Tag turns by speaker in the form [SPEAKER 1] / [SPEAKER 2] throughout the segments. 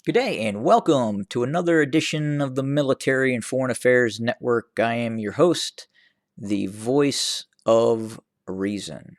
[SPEAKER 1] Good day and welcome to another edition of the Military and Foreign Affairs Network. I am your host, the voice of reason.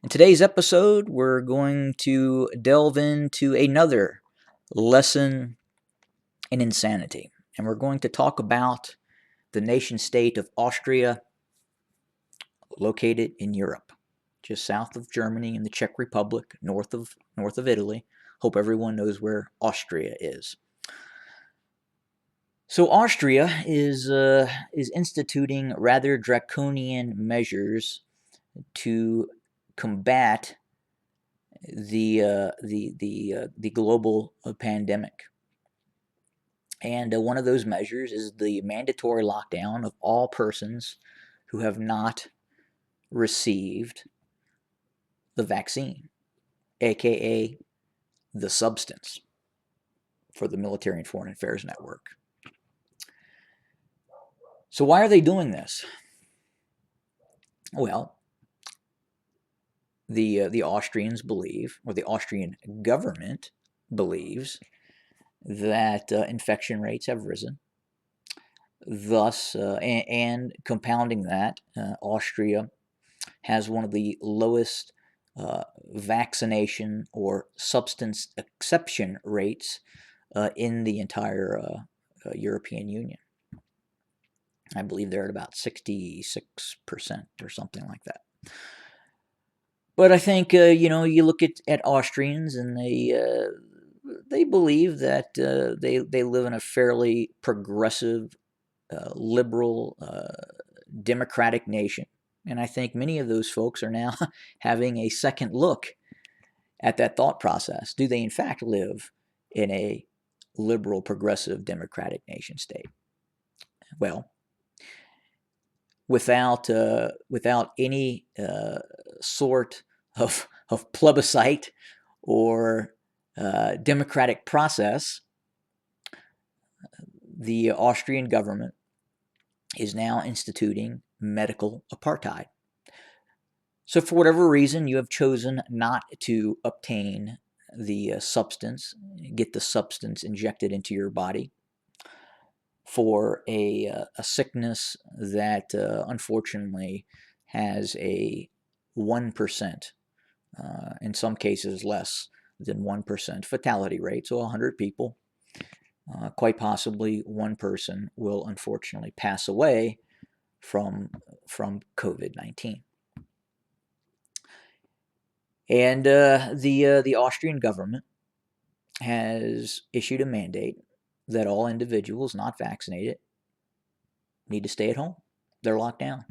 [SPEAKER 1] In today's episode, we're going to delve into another lesson in insanity. And we're going to talk about the nation state of Austria, located in Europe, just south of Germany and the Czech Republic, north of Italy. Hope everyone knows where Austria is. So Austria is instituting rather draconian measures to combat the global pandemic, and one of those measures is the mandatory lockdown of all persons who have not received the vaccine, aka the substance, for the Military and Foreign Affairs Network. So why are they doing this? Well, the Austrians believe, or the Austrian government believes, that infection rates have risen. Thus, and compounding that, Austria has one of the lowest vaccination or substance exception rates in the entire European Union. I believe they're at about 66% or something like that. But I think you look at Austrians, and they believe that they live in a fairly progressive, liberal, democratic nation, and I think many of those folks are now having a second look at that thought process. Do they in fact live in a liberal, progressive, democratic nation state? Well, without any sort of plebiscite or democratic process, the Austrian government is now instituting medical apartheid. So for whatever reason you have chosen not to obtain the substance, get the substance injected into your body for a sickness that unfortunately has a 1%, in some cases less than 1% fatality rate. So 100 people, quite possibly one person will unfortunately pass away from COVID-19. And the Austrian government has issued a mandate that all individuals not vaccinated need to stay at home. They're locked down.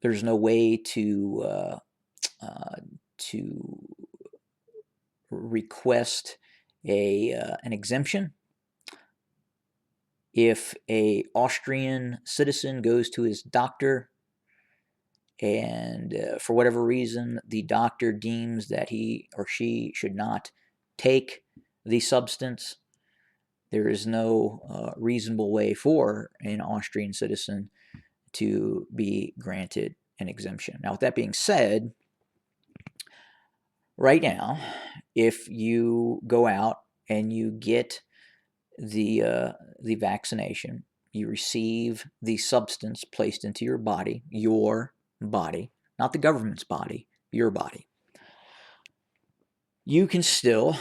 [SPEAKER 1] There's no way to request an exemption. If a Austrian citizen goes to his doctor and for whatever reason the doctor deems that he or she should not take the substance, there is no reasonable way for an Austrian citizen to be granted an exemption. Now, with that being said, right now, if you go out and you get the vaccination, you receive the substance placed into your body, not the government's body, your body, you can still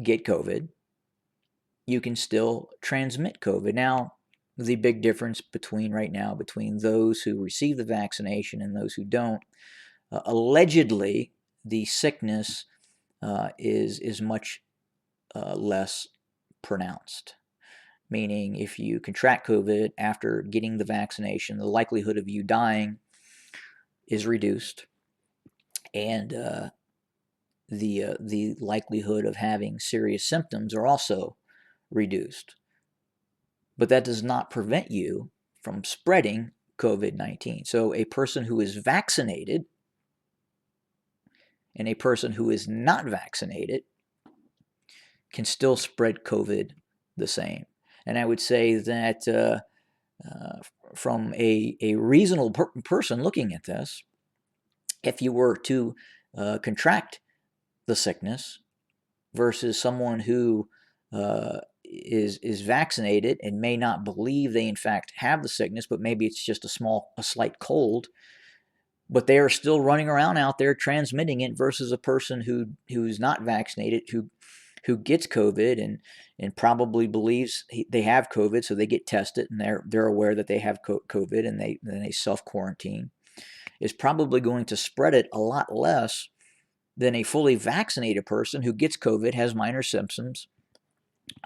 [SPEAKER 1] get COVID. You can still transmit COVID. Now, the big difference between those who receive the vaccination and those who don't, allegedly, the sickness is much less pronounced. Meaning, if you contract COVID after getting the vaccination, the likelihood of you dying is reduced, and the likelihood of having serious symptoms are also reduced. But that does not prevent you from spreading COVID-19. So a person who is vaccinated and a person who is not vaccinated can still spread COVID the same. And I would say that from a reasonable person looking at this, if you were to contract the sickness versus someone who is vaccinated and may not believe they in fact have the sickness, but maybe it's just a slight cold, but they are still running around out there transmitting it versus a person who's not vaccinated who gets COVID and probably believes they have COVID, so they get tested and they're aware that they have COVID and they self quarantine, is probably going to spread it a lot less than a fully vaccinated person who gets COVID, has minor symptoms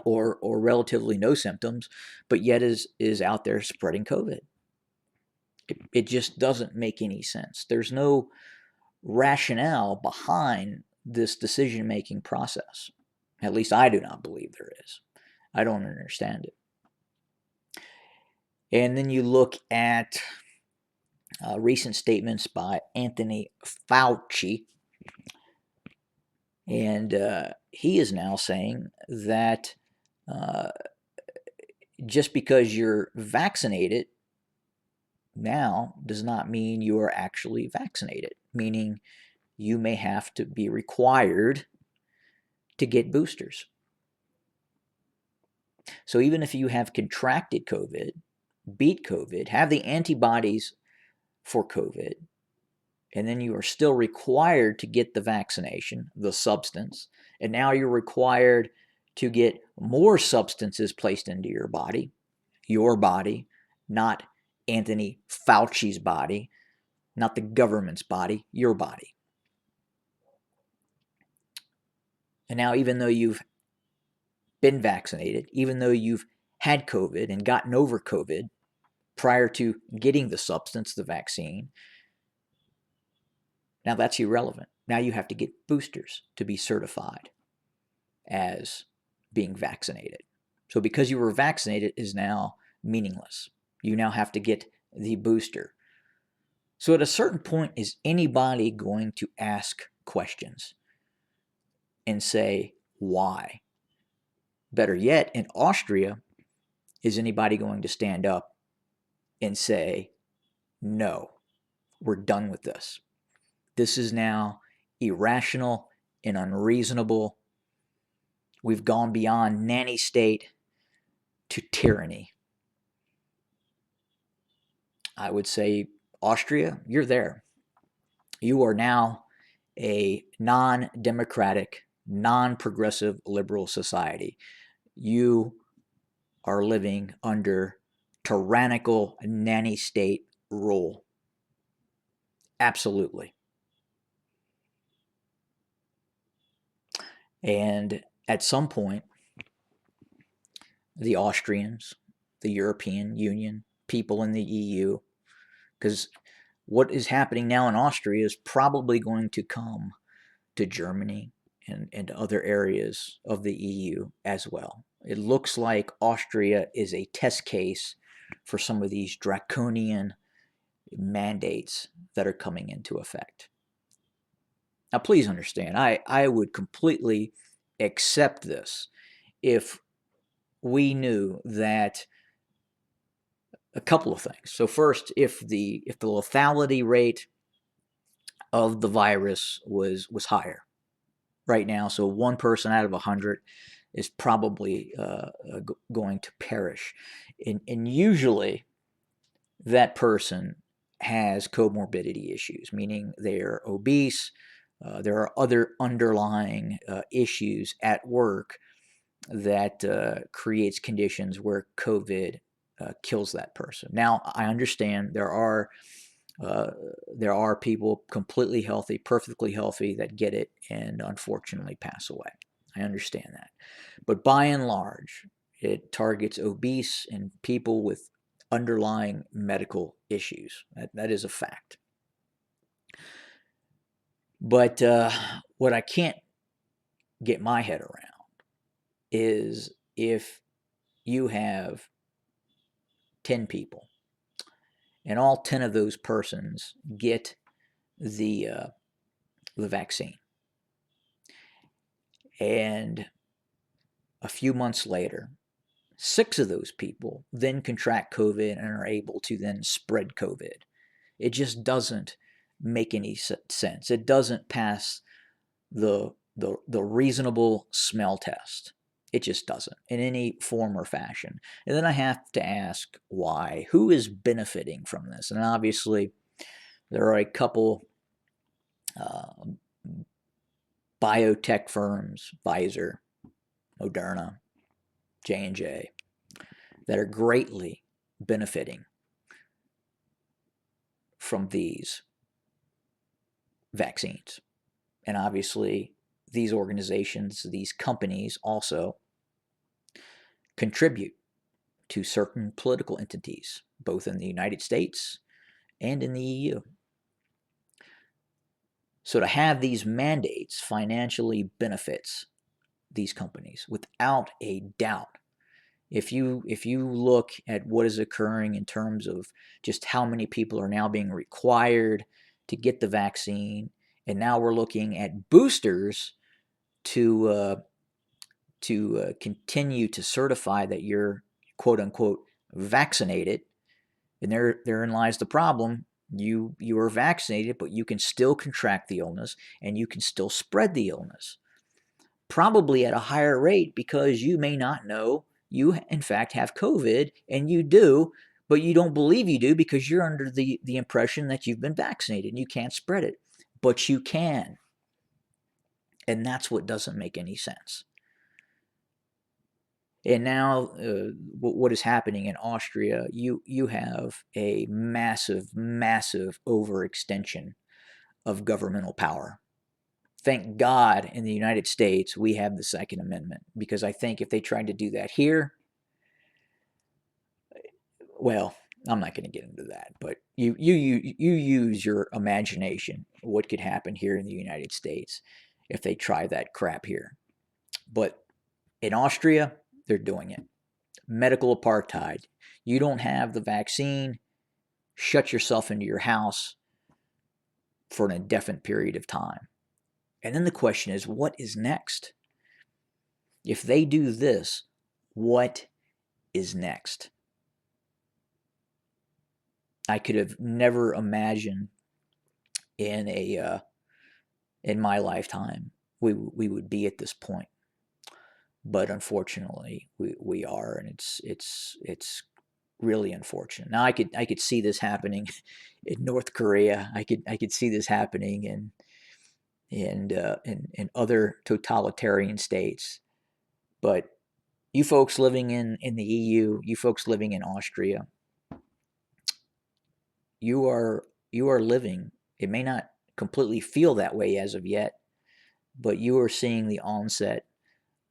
[SPEAKER 1] or relatively no symptoms, but yet is out there spreading COVID. It just doesn't make any sense. There's no rationale behind this decision-making process. At least I do not believe there is. I don't understand it. And then you look at recent statements by Anthony Fauci, and he is now saying that just because you're vaccinated now does not mean you are actually vaccinated, meaning you may have to be required to get boosters. So even if you have contracted COVID, beat COVID, have the antibodies for COVID, and then you are still required to get the vaccination, the substance, and now you're required to get more substances placed into your body, not Anthony Fauci's body, not the government's body, your body. And now even though you've been vaccinated, even though you've had COVID and gotten over COVID prior to getting the substance, the vaccine, now that's irrelevant. Now you have to get boosters to be certified as being vaccinated. So because you were vaccinated is now meaningless. You now have to get the booster. So at a certain point, is anybody going to ask questions and say, why? Better yet, in Austria, is anybody going to stand up and say, no, we're done with this? This is now irrational and unreasonable. We've gone beyond nanny state to tyranny. I would say, Austria, you're there. You are now a non-democratic, non-progressive liberal society. You are living under tyrannical nanny state rule. Absolutely. And at some point, the Austrians, the European Union, people in the EU, because what is happening now in Austria is probably going to come to Germany and other areas of the EU as well. It looks like Austria is a test case for some of these draconian mandates that are coming into effect. Now, please understand, I would completely accept this if we knew that a couple of things. So first, if the lethality rate of the virus was higher right now, so one person out of 100 is probably going to perish, and usually that person has comorbidity issues, meaning they're obese. There are other underlying issues at work that creates conditions where COVID kills that person. Now, I understand there are people completely healthy, perfectly healthy that get it and unfortunately pass away. I understand that. But by and large, it targets obese and people with underlying medical issues. That is a fact. But what I can't get my head around is if you have 10 people and all 10 of those persons get the vaccine, and a few months later 6 of those people then contract COVID and are able to then spread COVID. It just doesn't make any sense. It doesn't pass the the reasonable smell test. It just doesn't in any form or fashion. And then I have to ask why. Who is benefiting from this? And obviously, there are a couple uh, biotech firms, Pfizer, Moderna, J&J, that are greatly benefiting from these vaccines. And obviously, these organizations, these companies also contribute to certain political entities, both in the United States and in the EU. So to have these mandates financially benefits these companies without a doubt. If you look at what is occurring in terms of just how many people are now being required to get the vaccine, and now we're looking at boosters to continue to certify that you're quote unquote vaccinated, and therein lies the problem. You are vaccinated, but you can still contract the illness and you can still spread the illness, probably at a higher rate because you may not know you in fact have COVID, and you do, but you don't believe you do because you're under the impression that you've been vaccinated and you can't spread it, but you can. And that's what doesn't make any sense. And now, what is happening in Austria? You have a massive, massive overextension of governmental power. Thank God in the United States we have the Second Amendment, because I think if they tried to do that here, well, I'm not going to get into that, but you use your imagination what could happen here in the United States if they try that crap here. But in Austria, they're doing it. Medical apartheid. You don't have the vaccine, shut yourself into your house for an indefinite period of time. And then the question is, what is next? If they do this, what is next? I could have never imagined in my lifetime we would be at this point, but unfortunately we are, and it's really unfortunate. Now I could see this happening in North Korea. I could see this happening in other totalitarian states. But you folks living in the EU, you folks living in Austria, you are living. It may not completely feel that way as of yet, but you are seeing the onset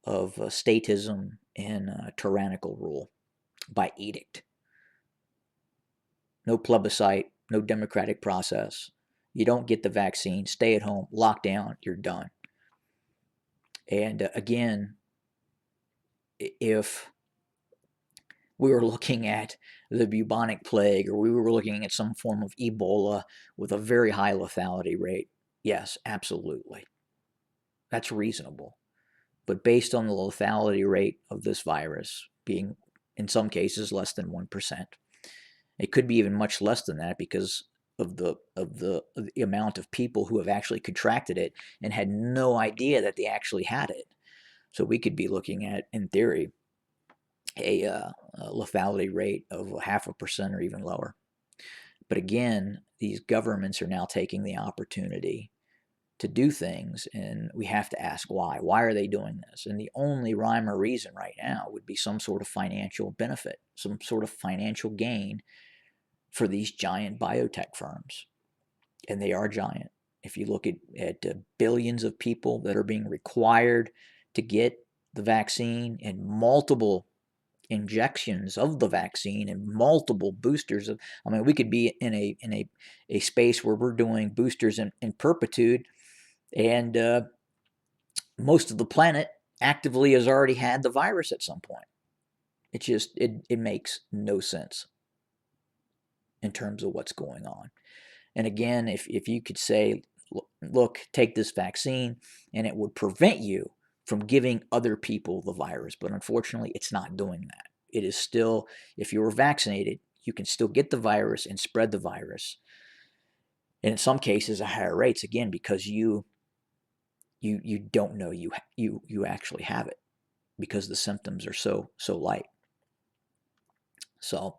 [SPEAKER 1] of statism and tyrannical rule by edict. No plebiscite, no democratic process. You don't get the vaccine, stay at home, lock down, you're done. And again, if we were looking at the bubonic plague, or we were looking at some form of Ebola with a very high lethality rate, yes, absolutely. That's reasonable. But based on the lethality rate of this virus being, in some cases, less than 1%, it could be even much less than that because of the amount of people who have actually contracted it and had no idea that they actually had it. So we could be looking at, in theory, a lethality rate of 0.5% or even lower. But again, these governments are now taking the opportunity to do things, and we have to ask why. Why are they doing this? And the only rhyme or reason right now would be some sort of financial benefit, some sort of financial gain for these giant biotech firms. And they are giant. If you look at billions of people that are being required to get the vaccine, and multiple injections of the vaccine and multiple boosters of, I mean, we could be in a space where we're doing boosters in perpetuity, and most of the planet actively has already had the virus at some point. It makes no sense in terms of what's going on. And again, if you could say, look, take this vaccine and it would prevent you from giving other people the virus, but unfortunately it's not doing that. It is still, if you were vaccinated, you can still get the virus and spread the virus, and in some cases at higher rates, again, because you you don't know you actually have it because the symptoms are so light. So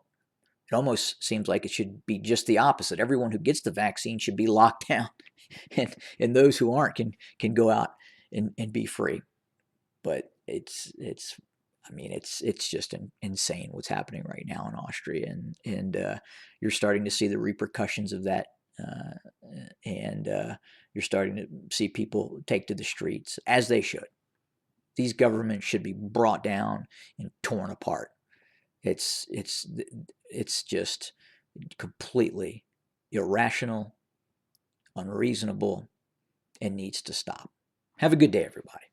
[SPEAKER 1] it almost seems like it should be just the opposite. Everyone who gets the vaccine should be locked down, and those who aren't can go out and be free. But it's I mean it's just insane what's happening right now in Austria, and you're starting to see the repercussions of that, and you're starting to see people take to the streets as they should. These governments should be brought down and torn apart. It's it's it's just completely irrational, unreasonable, and needs to stop. Have a good day, everybody.